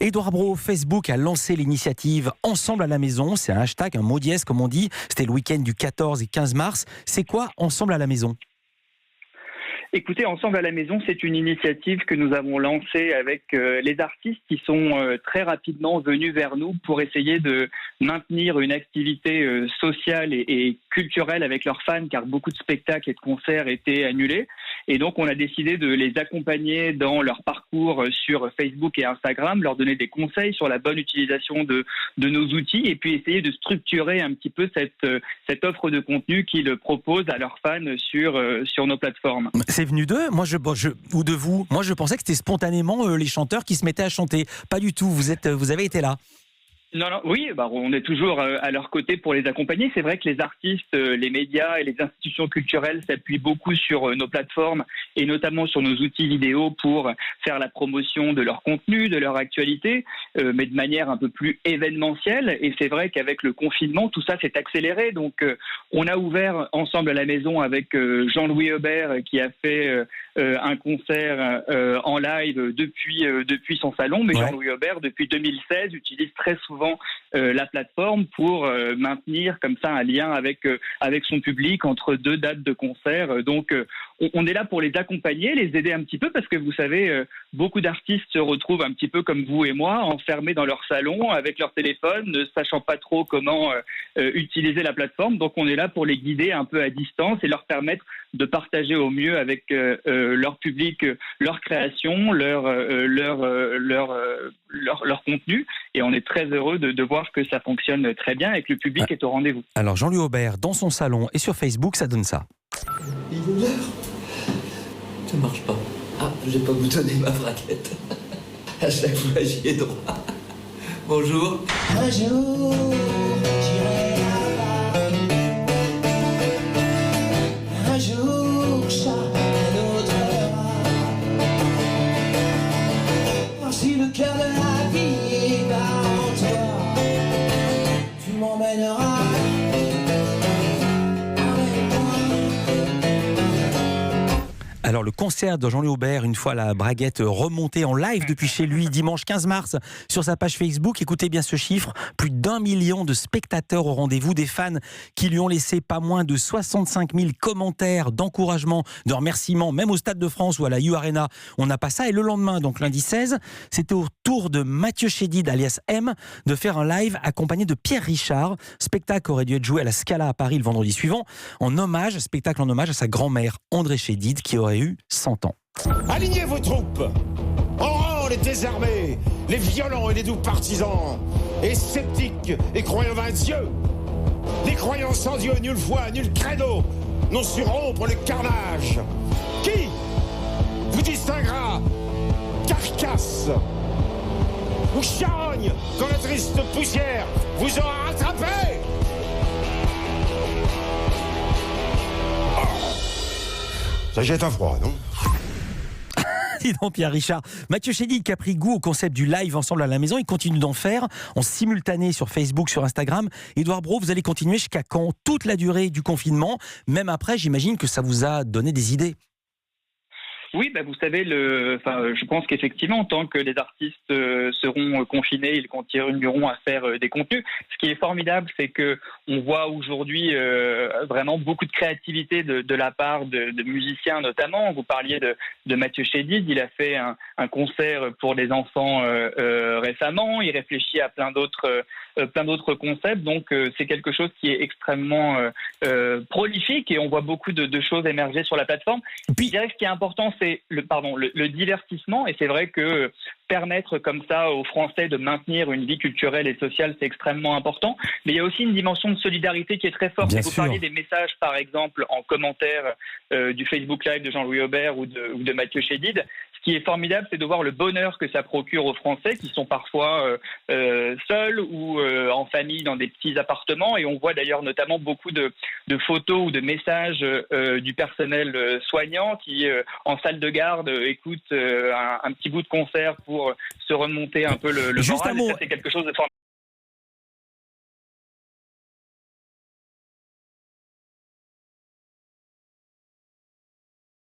Édouard Bro, Facebook a lancé l'initiative Ensemble à la maison. C'est un hashtag, un mot dièse comme on dit. C'était le week-end du 14 et 15 mars. C'est quoi Ensemble à la maison ? Écoutez, Ensemble à la maison, c'est une initiative que nous avons lancée avec les artistes qui sont très rapidement venus vers nous pour essayer de maintenir une activité sociale et culturelle avec leurs fans, car beaucoup de spectacles et de concerts étaient annulés. Et donc, on a décidé de les accompagner dans leur parcours sur Facebook et Instagram, leur donner des conseils sur la bonne utilisation de nos outils et puis essayer de structurer un petit peu cette offre de contenu qu'ils proposent à leurs fans sur nos plateformes. C'est venu d'eux, ou de vous. Moi, je pensais que c'était spontanément les chanteurs qui se mettaient à chanter. Pas du tout, vous avez été là. Non, oui, on est toujours à leur côté pour les accompagner. C'est vrai que les artistes, les médias et les institutions culturelles s'appuient beaucoup sur nos plateformes et notamment sur nos outils vidéo pour faire la promotion de leur contenu, de leur actualité, mais de manière un peu plus événementielle. Et c'est vrai qu'avec le confinement, tout ça s'est accéléré. Donc, on a ouvert Ensemble à la maison avec Jean-Louis Aubert qui a fait un concert en live depuis son salon. Mais ouais. Jean-Louis Aubert, depuis 2016, utilise très souvent la plateforme pour maintenir comme ça un lien avec son public entre deux dates de concert. Donc on est là pour les accompagner, les aider un petit peu parce que vous savez, beaucoup d'artistes se retrouvent un petit peu comme vous et moi, enfermés dans leur salon avec leur téléphone, ne sachant pas trop comment utiliser la plateforme. Donc on est là pour les guider un peu à distance et leur permettre de partager au mieux avec leur public leur création, leur contenu. Et on est très heureux de voir que ça fonctionne très bien et que le public est au rendez-vous. Alors Jean-Louis Aubert, dans son salon et sur Facebook, ça donne ça. Il est l'heure. Ça marche pas. Ah, je vais pas vous donner ma braquette. À chaque fois, j'y ai droit. Bonjour. Un jour, j'irai là-bas. Un jour, un autre ira. Si le cœur de la vie est en toi, tu m'emmèneras. Alors le concert de Jean-Louis Aubert, une fois la braguette remontée en live depuis chez lui dimanche 15 mars sur sa page Facebook, écoutez bien ce chiffre, plus d'1 million de spectateurs au rendez-vous, des fans qui lui ont laissé pas moins de 65 000 commentaires d'encouragement, de remerciements, même au Stade de France ou à la U Arena, on n'a pas ça. Et le lendemain, donc lundi 16, c'était au tour de Mathieu Chédid, alias M, de faire un live accompagné de Pierre Richard. Spectacle aurait dû être joué à la Scala à Paris le vendredi suivant, spectacle en hommage à sa grand-mère André Chédid qui aurait eu 100 ans. Alignez vos troupes en rang, les désarmés, les violents et les doux partisans, et sceptiques et croyants à Dieu. Les croyants sans Dieu, nulle foi, nul credo, n'ont su rompre le carnage. Qui vous distinguera carcasse ou charogne quand la triste poussière vous aura rattrapé? Ça jette un froid, non? Dis donc Pierre Richard. Mathieu Chédid qui a pris goût au concept du live Ensemble à la maison, il continue d'en faire en simultané sur Facebook, sur Instagram. Édouard Bro, vous allez continuer jusqu'à quand? Toute la durée du confinement, même après, j'imagine que ça vous a donné des idées. Oui, vous savez, je pense qu'effectivement, tant que les artistes seront confinés, ils continueront à faire des contenus. Ce qui est formidable, c'est que on voit aujourd'hui vraiment beaucoup de créativité de la part de musiciens notamment. Vous parliez de Mathieu Chédid, il a fait un concert pour les enfants récemment. Il réfléchit à plein d'autres concepts. Donc c'est quelque chose qui est extrêmement prolifique et on voit beaucoup de choses émerger sur la plateforme. Puis, je dirais que ce qui est important, c'est le divertissement, et c'est vrai que permettre comme ça aux Français de maintenir une vie culturelle et sociale, c'est extrêmement important. Mais il y a aussi une dimension de solidarité qui est très forte. Vous parliez des messages, par exemple, en commentaire du Facebook Live de Jean-Louis Aubert ou de Mathieu Chédid. Ce qui est formidable, c'est de voir le bonheur que ça procure aux Français qui sont parfois seuls ou en famille dans des petits appartements. Et on voit d'ailleurs notamment beaucoup de photos ou de messages du personnel soignant qui, en salle de garde, écoute un petit bout de concert pour se remonter un peu le moral. Et ça, c'est quelque chose de formidable.